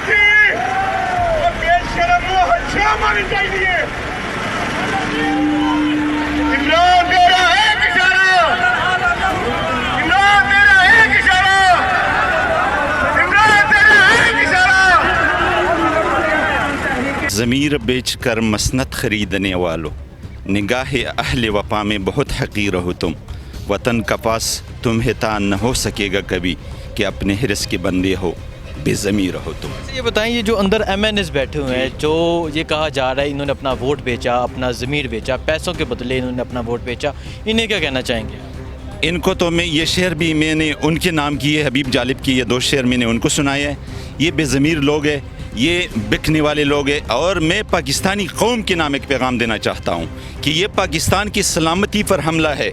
تھی اور بے شرموں ہنچا مانی چاہیے. عمران تیرا ایک اشارہ، عمران تیرا ایک اشارہ، عمران تیرا ایک اشارہ. ضمیر بیچ کر مسنت خریدنے والوں، نگاہ اہل وفا میں بہت حقیر ہو تم. وطن کا پاس تمہیں تان نہ ہو سکے گا کبھی کہ اپنے حرص کے بندے ہو، بے ضمیر ہو تم. یہ بتائیں، یہ جو اندر ایم این ایس بیٹھے ہوئے ہیں، جو یہ کہا جا رہا ہے انہوں نے اپنا ووٹ بیچا، اپنا ضمیر بیچا، پیسوں کے بدلے انہوں نے اپنا ووٹ بیچا، انہیں کیا کہنا چاہیں گے؟ ان کو تو میں یہ شعر بھی میں نے ان کے نام کی ہے، حبیب جالب کی یہ 2 شعر میں نے ان کو سنائے ہیں. یہ بے ضمیر لوگ ہیں، یہ بکنے والے لوگ ہیں. اور میں پاکستانی قوم کے نام ایک پیغام دینا چاہتا ہوں کہ یہ پاکستان کی سلامتی پر حملہ ہے.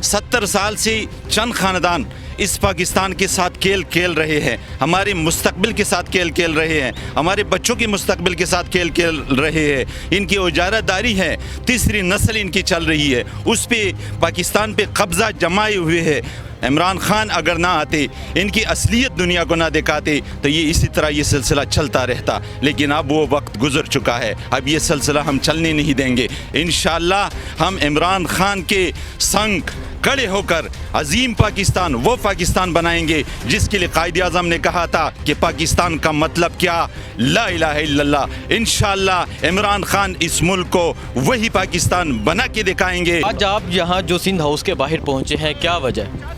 70 سال سے چند خاندان اس پاکستان کے ساتھ کھیل رہے ہیں، ہمارے مستقبل کے ساتھ کھیل رہے ہیں، ہمارے بچوں کے مستقبل کے ساتھ کھیل رہے ہیں. ان کی اجارہ داری ہے، تیسری نسل ان کی چل رہی ہے، اس پہ پاکستان پہ قبضہ جمائے ہوئے ہے. عمران خان اگر نہ آتے، ان کی اصلیت دنیا کو نہ دکھاتے تو یہ اسی طرح یہ سلسلہ چلتا رہتا. لیکن اب وہ وقت گزر چکا ہے، اب یہ سلسلہ ہم چلنے نہیں دیں گے. انشاءاللہ ہم عمران خان کے سنگ کھڑے ہو کر عظیم پاکستان، وہ پاکستان بنائیں گے جس کے لیے قائد اعظم نے کہا تھا کہ پاکستان کا مطلب کیا، لا الہ الا اللہ. انشاءاللہ عمران خان اس ملک کو وہی پاکستان بنا کے دکھائیں گے. آج آپ یہاں جو سندھ ہاؤس کے باہر پہنچے ہیں، کیا وجہ ہے؟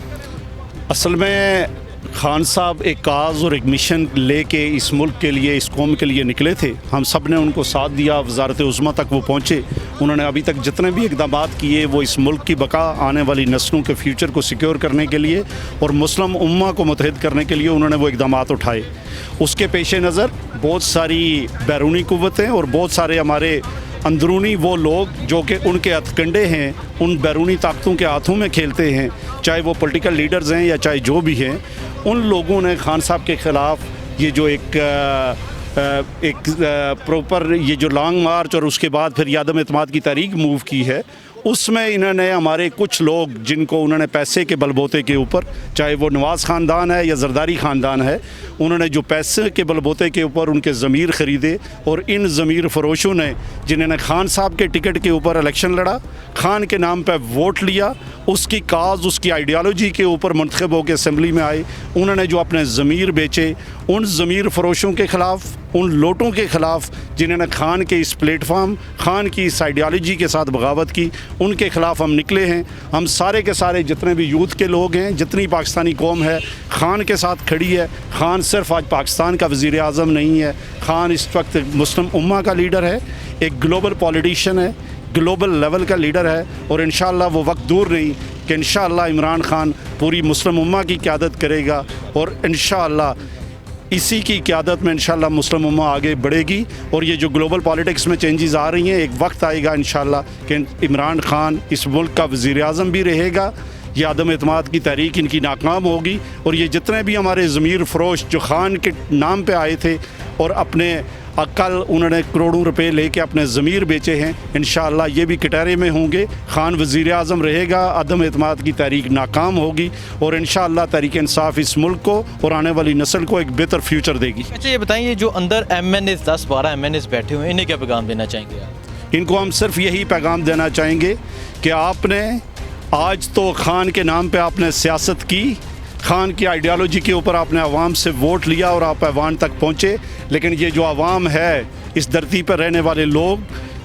اصل میں خان صاحب ایک کاز اور ایک مشن لے کے اس ملک کے لیے، اس قوم کے لیے نکلے تھے. ہم سب نے ان کو ساتھ دیا، وزارت عظمیٰ تک وہ پہنچے. انہوں نے ابھی تک جتنے بھی اقدامات کیے وہ اس ملک کی بقا، آنے والی نسلوں کے فیوچر کو سیکیور کرنے کے لیے اور مسلم امہ کو متحد کرنے کے لیے انہوں نے وہ اقدامات اٹھائے. اس کے پیش نظر بہت ساری بیرونی قوتیں اور بہت سارے ہمارے اندرونی وہ لوگ جو کہ ان کے ہتھ کنڈے ہیں، ان بیرونی طاقتوں کے ہاتھوں میں کھیلتے ہیں، چاہے وہ پولیٹیکل لیڈرز ہیں یا چاہے جو بھی ہیں، ان لوگوں نے خان صاحب کے خلاف یہ جو ایک پروپر یہ جو لانگ مارچ اور اس کے بعد پھر یہ عدم اعتماد کی تحریک موو کی ہے. اس میں انہوں نے ہمارے کچھ لوگ جن کو انہوں نے پیسے کے بل بوتے کے اوپر، چاہے وہ نواز خاندان ہے یا زرداری خاندان ہے، انہوں نے جو پیسے کے بل بوتے کے اوپر ان کے ضمیر خریدے. اور ان ضمیر فروشوں نے جنہوں نے خان صاحب کے ٹکٹ کے اوپر الیکشن لڑا، خان کے نام پہ ووٹ لیا، اس کی کاز، اس کی آئیڈیالوجی کے اوپر منتخب ہو کے اسمبلی میں آئے، انہوں نے جو اپنے ضمیر بیچے، ان ضمیر فروشوں کے خلاف، ان لوٹوں کے خلاف جنہوں نے خان کے اس پلیٹ فارم، خان کی اس آئیڈیالوجی کے ساتھ بغاوت کی، ان کے خلاف ہم نکلے ہیں. ہم سارے کے سارے جتنے بھی یوتھ کے لوگ ہیں، جتنی پاکستانی قوم ہے، خان کے ساتھ کھڑی ہے. خان صرف آج پاکستان کا وزیر اعظم نہیں ہے، خان اس وقت مسلم امہ کا لیڈر ہے، ایک گلوبل پولیٹیشین ہے، گلوبل لیول کا لیڈر ہے. اور انشاءاللہ وہ وقت دور نہیں کہ انشاءاللہ عمران خان پوری مسلم امہ کی قیادت کرے گا. اور انشاءاللہ اسی کی قیادت میں انشاءاللہ مسلم امہ آگے بڑھے گی. اور یہ جو گلوبل پالیٹکس میں چینجز آ رہی ہیں، ایک وقت آئے گا انشاءاللہ کہ عمران خان اس ملک کا وزیر اعظم بھی رہے گا. یہ عدم اعتماد کی تحریک ان کی ناکام ہوگی. اور یہ جتنے بھی ہمارے ضمیر فروش جو خان کے نام پہ آئے تھے اور اپنے کل انہوں نے کروڑوں روپے لے کے اپنے ضمیر بیچے ہیں، انشاءاللہ یہ بھی کٹہرے میں ہوں گے. خان وزیر اعظم رہے گا، عدم اعتماد کی تحریک ناکام ہوگی اور انشاءاللہ تحریک انصاف اس ملک کو اور آنے والی نسل کو ایک بہتر فیوچر دے گی. اچھا یہ بتائیں، یہ جو اندر M N S 10-12 M N S بیٹھے ہوئے ہیں، انہیں کیا پیغام دینا چاہیں گے آپ؟ ان کو ہم صرف یہی پیغام دینا چاہیں گے کہ آپ نے آج تو خان کے نام پہ آپ نے سیاست کی، خان کی آئیڈیالوجی کے اوپر آپ نے عوام سے ووٹ لیا اور آپ ایوان تک پہنچے. لیکن یہ جو عوام ہے، اس دھرتی پر رہنے والے لوگ،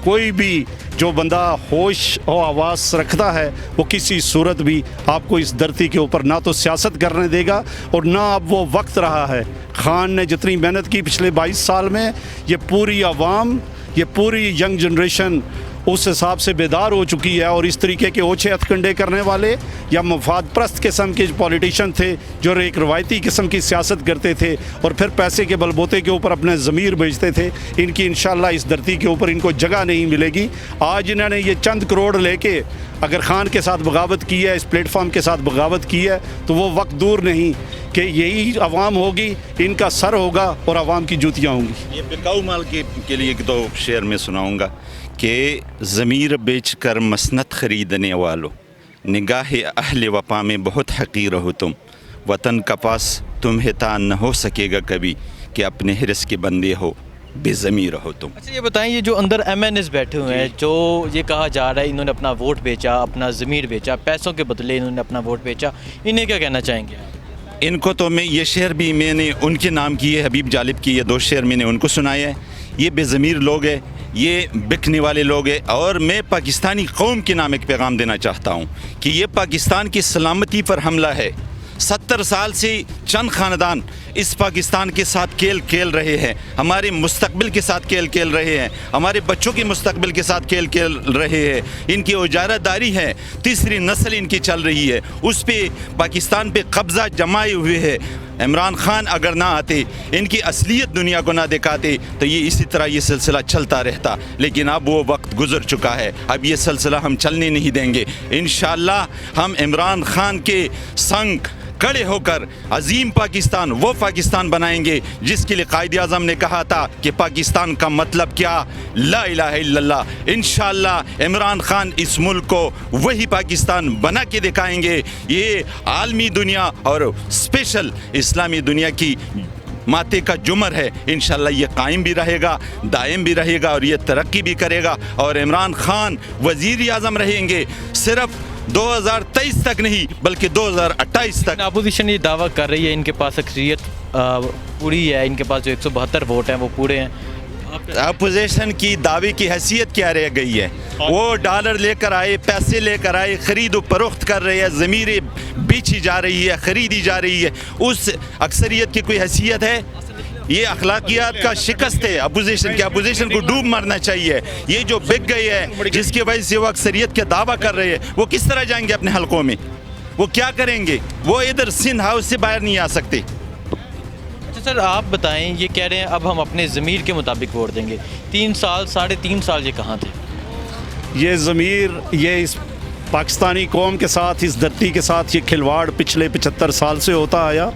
کوئی بھی جو بندہ ہوش و آواز رکھتا ہے وہ کسی صورت بھی آپ کو اس دھرتی کے اوپر نہ تو سیاست کرنے دے گا اور نہ اب وہ وقت رہا ہے. خان نے جتنی محنت کی پچھلے 22 سال میں، یہ پوری عوام، یہ پوری ینگ جنریشن اس حساب سے بیدار ہو چکی ہے. اور اس طریقے کے اوچھے ہتھ کنڈے کرنے والے یا مفاد پرست قسم کے پولیٹیشین تھے جو ایک روایتی قسم کی سیاست کرتے تھے اور پھر پیسے کے بلبوتے کے اوپر اپنے ضمیر بیچتے تھے، ان کی انشاءاللہ اس دھرتی کے اوپر ان کو جگہ نہیں ملے گی. آج انہوں نے یہ چند کروڑ لے کے اگر خان کے ساتھ بغاوت کی ہے، اس پلیٹ فارم کے ساتھ بغاوت کی ہے، تو وہ وقت دور نہیں کہ یہی عوام ہوگی، ان کا سر ہوگا اور عوام کی جوتیاں ہوں گی. یہ بکاؤ مال کے لیے ایک دو شعر میں سناؤں گا کہ ضمیر بیچ کر مسنت خریدنے والوں، نگاہ اہل وفا میں بہت حقیر ہو تم. وطن کا پاس تمہیں تان نہ ہو سکے گا کبھی کہ اپنے حرص کے بندے ہو، بے ضمیر ہو تم۔ اچھا یہ بتائیں، یہ جو اندر ایم این ایز بیٹھے ہوئے ہیں، جو یہ کہا جا رہا ہے انہوں نے اپنا ووٹ بیچا، اپنا ضمیر بیچا، پیسوں کے بدلے انہوں نے اپنا ووٹ بیچا، انہیں کیا کہنا چاہیں گے؟ ان کو تو یہ شعر بھی میں نے ان کے نام کیے، حبیب جالب کی یہ 2 شعر میں نے ان کو سنائے ہیں۔ یہ بے ضمیر لوگ ہیں، یہ بکنے والے لوگ ہیں، اور میں پاکستانی قوم کے نام ایک پیغام دینا چاہتا ہوں کہ یہ پاکستان کی سلامتی پر حملہ ہے۔ 70 سال سے چند خاندان اس پاکستان کے ساتھ کھیل رہے ہیں، ہمارے مستقبل کے ساتھ کھیل رہے ہیں، ہمارے بچوں کے مستقبل کے ساتھ کھیل رہے ہیں۔ ان کی اجارہ داری ہے، تیسری نسل ان کی چل رہی ہے، اس پہ پاکستان پہ قبضہ جمائے ہوئے ہے۔ عمران خان اگر نہ آتے، ان کی اصلیت دنیا کو نہ دکھاتے، تو یہ اسی طرح یہ سلسلہ چلتا رہتا، لیکن اب وہ وقت گزر چکا ہے، اب یہ سلسلہ ہم چلنے نہیں دیں گے۔ انشاءاللہ ہم عمران خان کے سنگ کھڑے ہو کر عظیم پاکستان، وہ پاکستان بنائیں گے جس کے لیے قائد اعظم نے کہا تھا کہ پاکستان کا مطلب کیا، لا الہ الا اللہ۔ انشاءاللہ عمران خان اس ملک کو وہی پاکستان بنا کے دکھائیں گے۔ یہ عالمی دنیا اور اسپیشل اسلامی دنیا کی ماتے کا جمر ہے، انشاءاللہ یہ قائم بھی رہے گا، دائم بھی رہے گا، اور یہ ترقی بھی کرے گا، اور عمران خان وزیر اعظم رہیں گے، صرف 2023 تک نہیں بلکہ 2028 تک۔ اپوزیشن یہ دعویٰ کر رہی ہے ان کے پاس اکثریت پوری ہے، ان کے پاس جو 172 ووٹ ہیں وہ پورے ہیں۔ اپوزیشن کی دعوے کی حیثیت کیا رہ گئی ہے؟ وہ ڈالر لے کر آئے، پیسے لے کر آئے، خرید و فروخت کر رہے ہیں، ضمیریں بیچی جا رہی ہے، خریدی جا رہی ہے، اس اکثریت کی کوئی حیثیت ہے؟ یہ اخلاقیات کا شکست ہے اپوزیشن کی، اپوزیشن کو ڈوب مرنا چاہیے۔ یہ جو بک گئی ہے جس کی وجہ سے وہ اکثریت کے دعویٰ کر رہے ہیں، وہ کس طرح جائیں گے اپنے حلقوں میں؟ وہ کیا کریں گے؟ وہ ادھر سندھ ہاؤس سے باہر نہیں آ سکتے۔ اچھا سر آپ بتائیں، یہ کہہ رہے ہیں اب ہم اپنے ضمیر کے مطابق ووٹ دیں گے، 3 سال 3.5 سال یہ کہاں تھے؟ یہ ضمیر، یہ اس پاکستانی قوم کے ساتھ، اس دھرتی کے ساتھ یہ کھلواڑ پچھلے 75 سال سے ہوتا آیا۔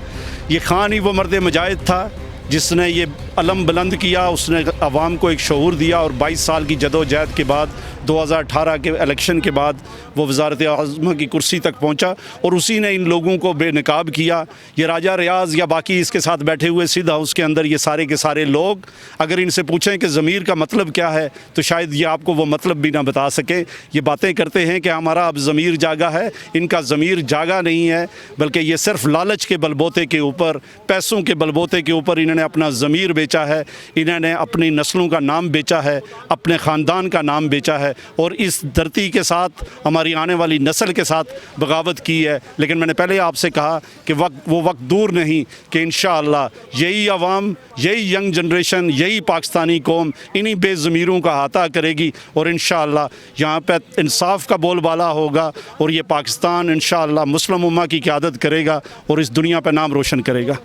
یہ خان ہی وہ مرد مجاہد تھا جس نے یہ علم بلند کیا، اس نے عوام کو ایک شعور دیا، اور 22 سال کی جد و جہد کے بعد 2018 کے الیکشن کے بعد وہ وزارت اعظم کی کرسی تک پہنچا، اور اسی نے ان لوگوں کو بے نقاب کیا۔ یہ راجہ ریاض یا باقی اس کے ساتھ بیٹھے ہوئے سندھ ہاؤس کے اندر یہ سارے کے سارے لوگ اگر ان سے پوچھیں کہ ضمیر کا مطلب کیا ہے تو شاید یہ آپ کو وہ مطلب بھی نہ بتا سکیں۔ یہ باتیں کرتے ہیں کہ ہمارا اب ضمیر جاگا ہے، ان کا ضمیر جاگا نہیں ہے، بلکہ یہ صرف لالچ کے بلبوتے کے اوپر، پیسوں کے بلبوتے کے اوپر انہوں نے اپنا ضمیر بیچا ہے، انہوں نے اپنی نسلوں کا نام بیچا ہے، اپنے خاندان کا نام بیچا ہے، اور اس دھرتی کے ساتھ، ہماری آنے والی نسل کے ساتھ بغاوت کی ہے۔ لیکن میں نے پہلے آپ سے کہا کہ وہ وقت دور نہیں کہ انشاءاللہ یہی عوام، یہی ینگ جنریشن، یہی پاکستانی قوم انہی بے ضمیروں کا احاطہ کرے گی، اور انشاءاللہ یہاں پہ انصاف کا بول بالا ہوگا، اور یہ پاکستان انشاءاللہ مسلم امہ کی قیادت کرے گا اور اس دنیا پہ نام روشن کرے گا۔